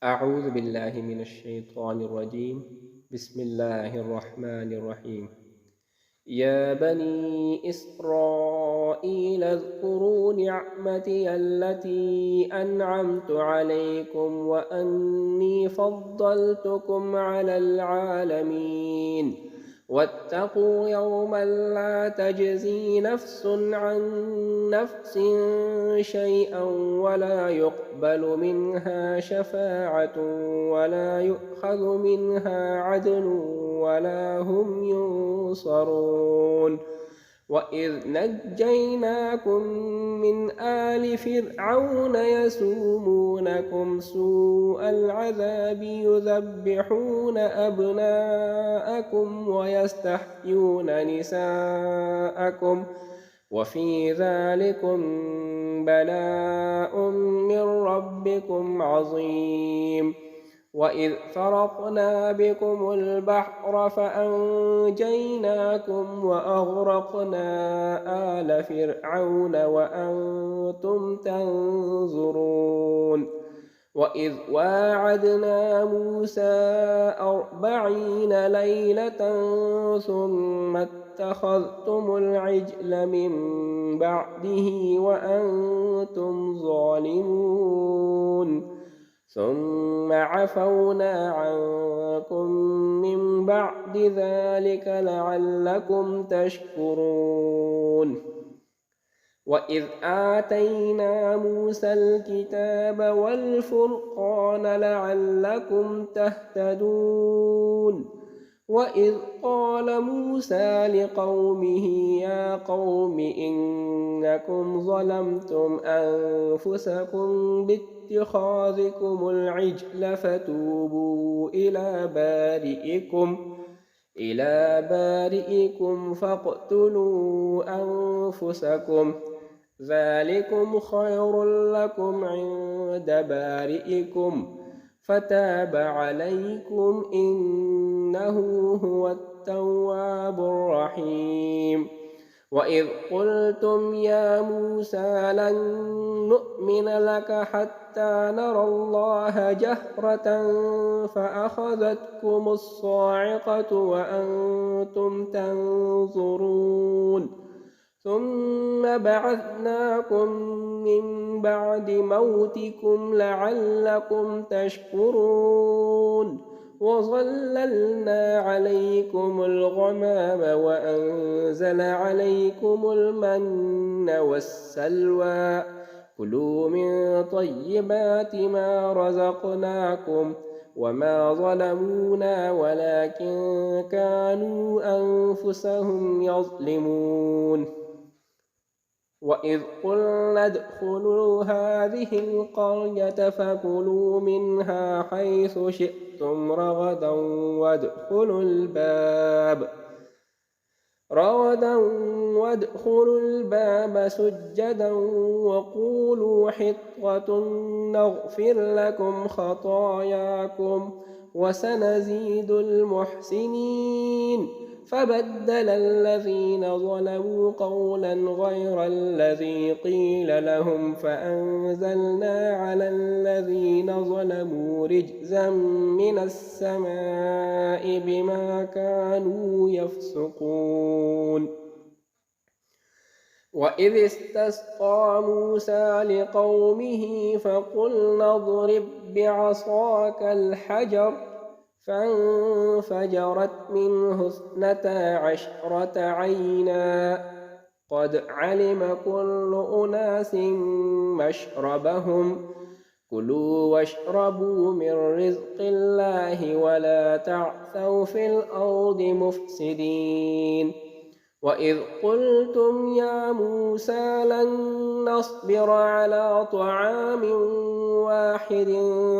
أعوذ بالله من الشيطان الرجيم. بسم الله الرحمن الرحيم. يا بني إسرائيل اذكروا نعمتي التي أنعمت عليكم وأني فضلتكم على العالمين. واتقوا يوما لا تجزي نفس عن نفس شيئا ولا يقبل منها شفاعة ولا يؤخذ منها عدل ولا هم ينصرون. وإذ نجيناكم من آل فرعون يسومونكم سوء العذاب يذبحون أبناءكم ويستحيون نساءكم وفي ذلكم بلاء من ربكم عظيم. وإذ فرقنا بكم البحر فأنجيناكم وأغرقنا آل فرعون وأنتم تنظرون. وإذ واعدنا موسى 40 ليلة ثم اتخذتم العجل من بعده وأنتم ظالمون ثم عفونا عنكم من بعد ذلك لعلكم تشكرون. وإذ آتينا موسى الكتاب والفرقان لعلكم تهتدون. وإذ قال موسى لقومه يا قوم إنكم ظلمتم أنفسكم باتخاذكم العجل فتوبوا إلى بارئكم فاقتلوا أنفسكم ذلكم خير لكم عند بارئكم فتاب عليكم إنه هو التواب الرحيم. وإذ قلتم يا موسى لن نؤمن لك حتى نرى الله جهرة فأخذتكم الصاعقة وأنتم تنظرون ثم بعثناكم من بعد موتكم لعلكم تشكرون. وظللنا عليكم الغمام وأنزل عليكم المن والسلوى كلوا من طيبات ما رزقناكم وما ظلمونا ولكن كانوا أنفسهم يظلمون. وإذ قلنا ادخلوا هذه القرية فكلوا منها حيث شئتم رغدا وادخلوا الباب سجدا وقولوا حطة نغفر لكم خطاياكم وسنزيد المحسنين. فبدل الذين ظلموا قولا غير الذي قيل لهم فأنزلنا على الذين ظلموا رجزا من السماء بما كانوا يفسقون. وإذ استسقى موسى لقومه فقلنا اضرب بعصاك الحجر فانفجرت منه 12 عينا قد علم كل أناس مشربهم كلوا واشربوا من رزق الله ولا تعثوا في الأرض مفسدين. وإذ قلتم يا موسى لن نصبر على طعام واحد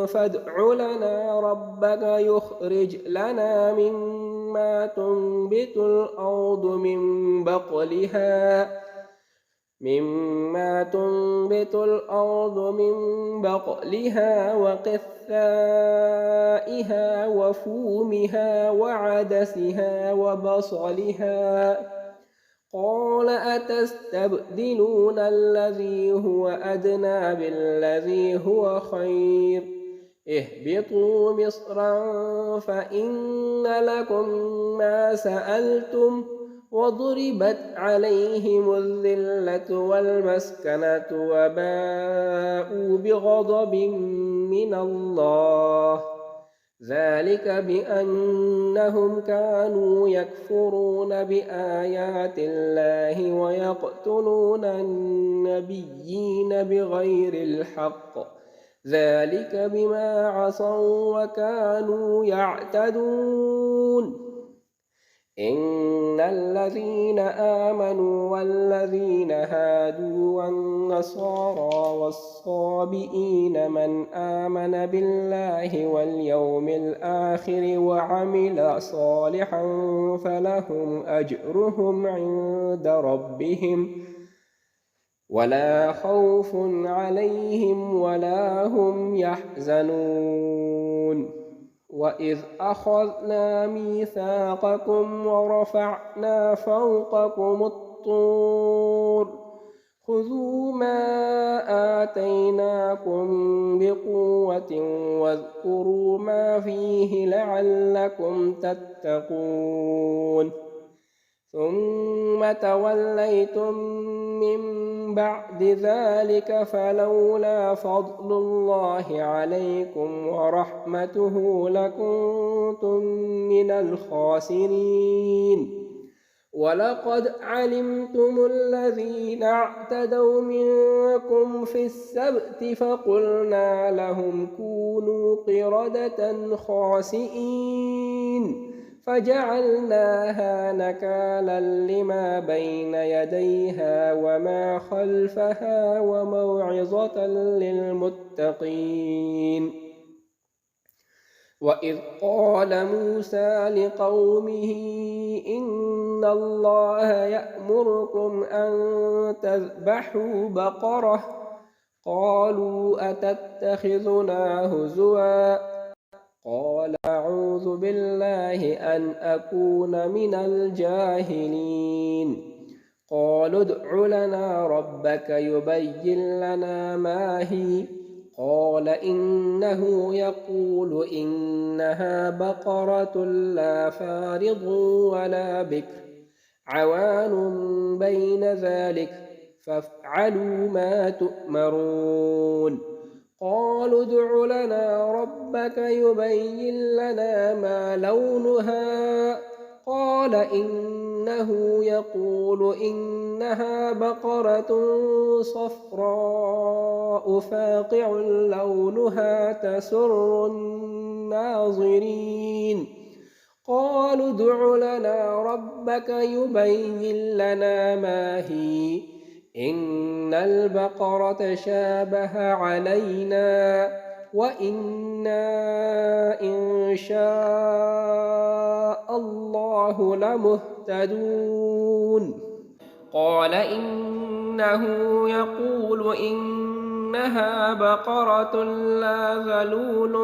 فادع لنا ربك يخرج لنا مما تنبت الأرض من بقلها وقثائها وفومها وعدسها وبصلها قال أتستبدلون الذي هو أدنى بالذي هو خير اهبطوا مصرا فإن لكم ما سألتم وضربت عليهم الذلة والمسكنة وباءوا بغضب من الله ذلك بأنهم كانوا يكفرون بآيات الله ويقتلون النبيين بغير الحق ذلك بما عصوا وكانوا يعتدون إن الذين آمنوا والذين هادوا والنصارى والصابئين من آمن بالله واليوم الآخر وعمل صالحا فلهم أجرهم عند ربهم ولا خوف عليهم ولا هم يحزنون وإذ أخذنا ميثاقكم ورفعنا فوقكم الطور خذوا ما آتيناكم بقوة واذكروا ما فيه لعلكم تتقون ثم توليتم من بعد ذلك فلولا فضل الله عليكم ورحمته لكنتم من الخاسرين ولقد علمتم الذين اعتدوا منكم في السبت فقلنا لهم كونوا قردة خاسئين فجعلناها نكالا لما بين يديها وما خلفها وموعظة للمتقين وإذ قال موسى لقومه إن الله يأمركم أن تذبحوا بقرة قالوا أتتخذنا هزوا قال أعوذ بالله أن أكون من الجاهلين قالوا ادع لنا ربك يبين لنا ما هي قال إنه يقول إنها بقرة لا فارض ولا بكر عوان بين ذلك فافعلوا ما تؤمرون قالوا ادع لنا ربك يبين لنا ما لونها قال إنه يقول إنها بقرة صفراء فاقع لونها تسر الناظرين قالوا ادع لنا ربك يبين لنا ما هي إن البقرة شابه علينا وإنا إن شاء الله لمهتدون قال إنه يقول إنها بقرة لا ذلول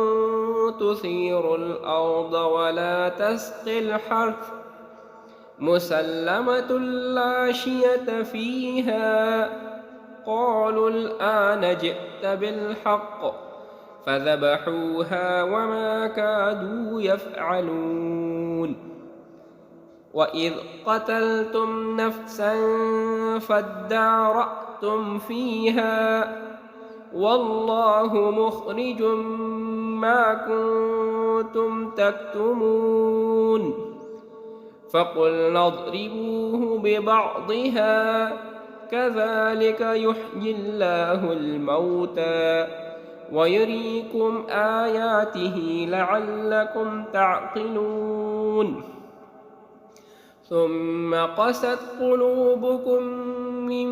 تثير الأرض ولا تسقي الحرث مسلمة لا شية فيها قالوا الآن جئت بالحق فذبحوها وما كادوا يفعلون وإذ قتلتم نفسا فادارأتم فيها والله مخرج ما كنتم تكتمون فقلنا اضربوه ببعضها كذلك يحيي الله الموتى ويريكم آياته لعلكم تعقلون ثم قست قلوبكم من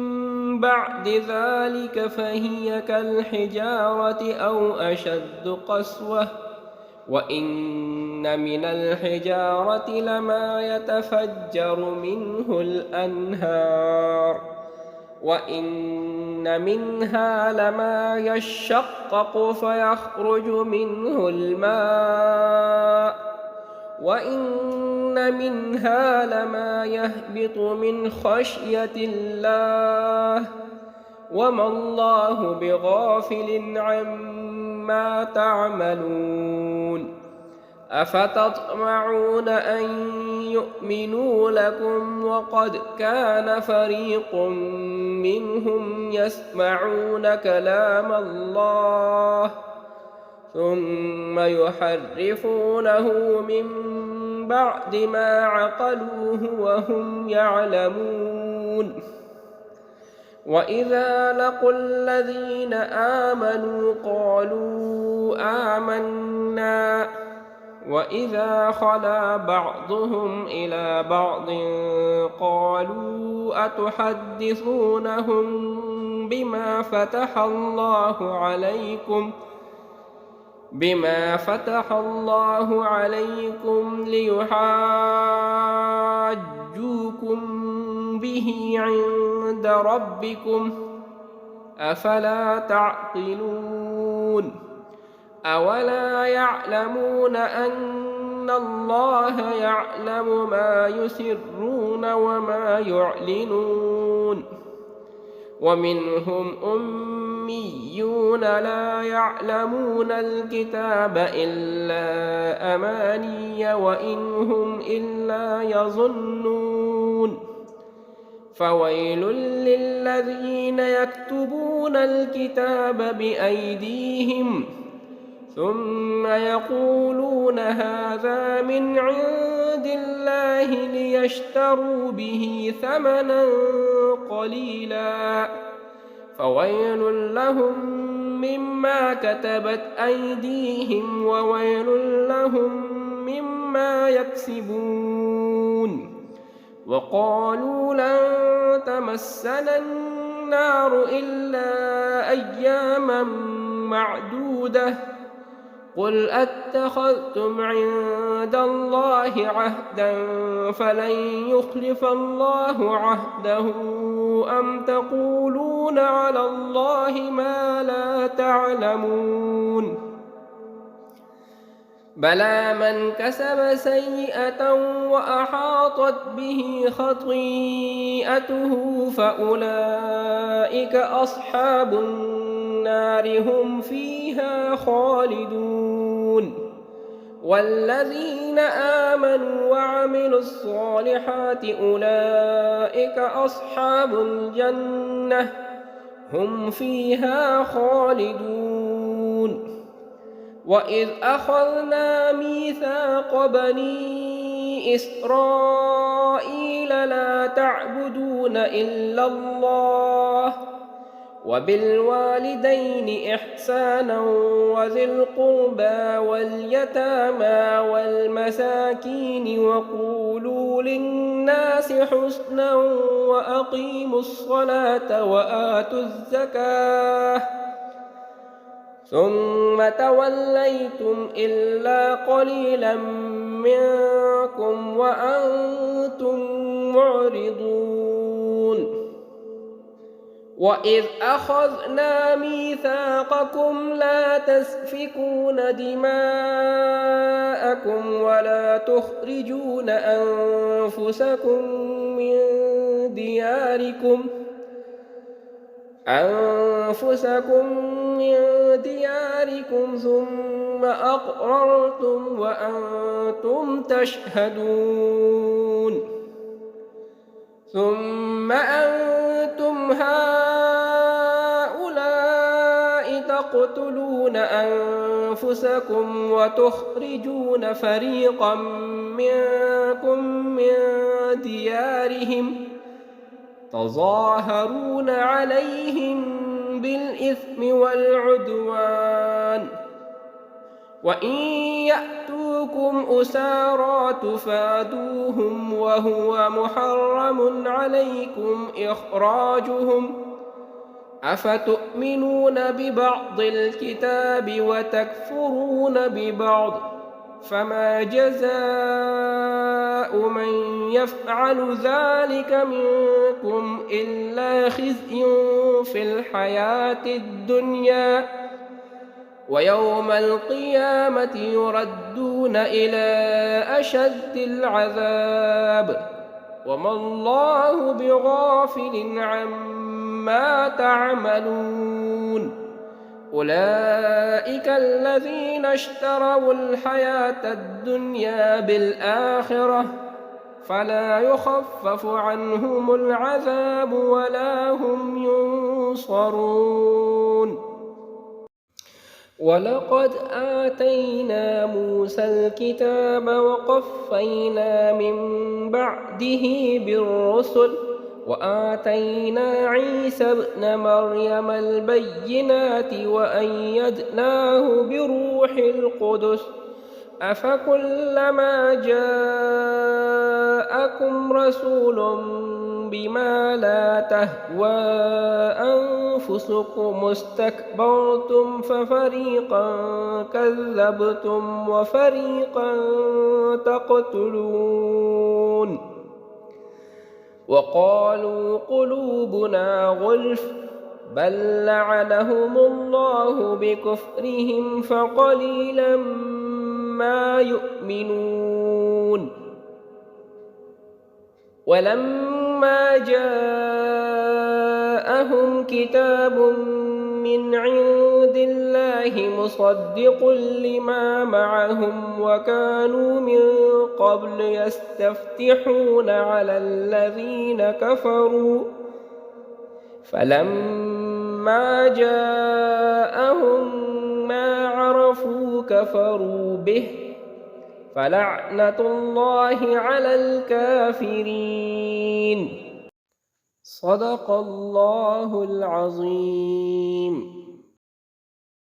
بعد ذلك فهي كالحجارة أو أشد قسوة وإن من الحجارة لما يتفجر منه الأنهار وإن منها لما يشقق فيخرج منه الماء وإن منها لما يهبط من خشية الله وما الله بغافل عما ما تعملون أفتطمعون أن يؤمنوا لكم وقد كان فريق منهم يسمعون كلام الله ثم يحرفونه من بعد ما عقلوه وهم يعلمون وإذا لقوا الذين آمنوا قالوا آمنا وإذا خلا بعضهم إلى بعض قالوا أتحدثونهم بما فتح الله عليكم ليحاجوكم به عند ربكم أفلا تعقلون أولا يعلمون أن الله يعلم ما يسرون وما يعلنون ومنهم أميون لا يعلمون الكتاب إلا أماني وإن هم إلا يظنون فويل للذين يكتبون الكتاب بأيديهم ثم يقولون هذا من عند الله ليشتروا به ثمنا قليلا فويل لهم مما كتبت أيديهم وويل لهم مما يكسبون وقالوا لن تمسنا النار إلا أياما معدودة قل أتخذتم عند الله عهدا فلن يخلف الله عهده أم تقولون على الله ما لا تعلمون بلى من كسب سيئة وأحاطت به خطيئته فأولئك أصحاب النار هم فيها خالدون والذين آمنوا وعملوا الصالحات أولئك أصحاب الجنة هم فيها خالدون وإذ أخذنا ميثاق بني إسرائيل لا تعبدون إلا الله وبالوالدين إحسانا وذي القربى واليتامى والمساكين وقولوا للناس حسنا وأقيموا الصلاة وآتوا الزكاة ثم توليتم إلا قليلا منكم وأنتم معرضون وإذ أخذنا ميثاقكم لا تسفكون دماءكم ولا تخرجون أنفسكم من دياركم ثم أقررتم وأنتم تشهدون ثم أنتم هؤلاء تقتلون أنفسكم وتخرجون فريقا منكم من ديارهم تظاهرون عليهم بالإثم والعدوان وإن يأتوكم أسارى تفادوهم وهو محرم عليكم إخراجهم أفتؤمنون ببعض الكتاب وتكفرون ببعض فما جزاء من يفعل ذلك منكم إلا خزي في الحياة الدنيا ويوم القيامة يردون إلى أشد العذاب وما الله بغافل عما تعملون أولئك الذين اشتروا الحياة الدنيا بالآخرة فلا يخفف عنهم العذاب ولا هم ينصرون. ولقد آتينا موسى الكتاب وقفينا من بعده بالرسل وآتينا عيسى ابن مريم البينات وأيدناه بروح القدس أفكلما جاءكم رسول بما لا تهوى أنفسكم استكبرتم ففريقا كذبتم وفريقا تقتلون. وقالوا قلوبنا غلف بل لعنهم الله بكفرهم فقليلا ما يؤمنون. ولما جاءهم كتاب من عند الله مصدق لما معهم وكانوا من قبل يستفتحون على الذين كفروا فلما جاءهم ما عرفوا كفروا به فلعنة الله على الكافرين. صدق الله العظيم.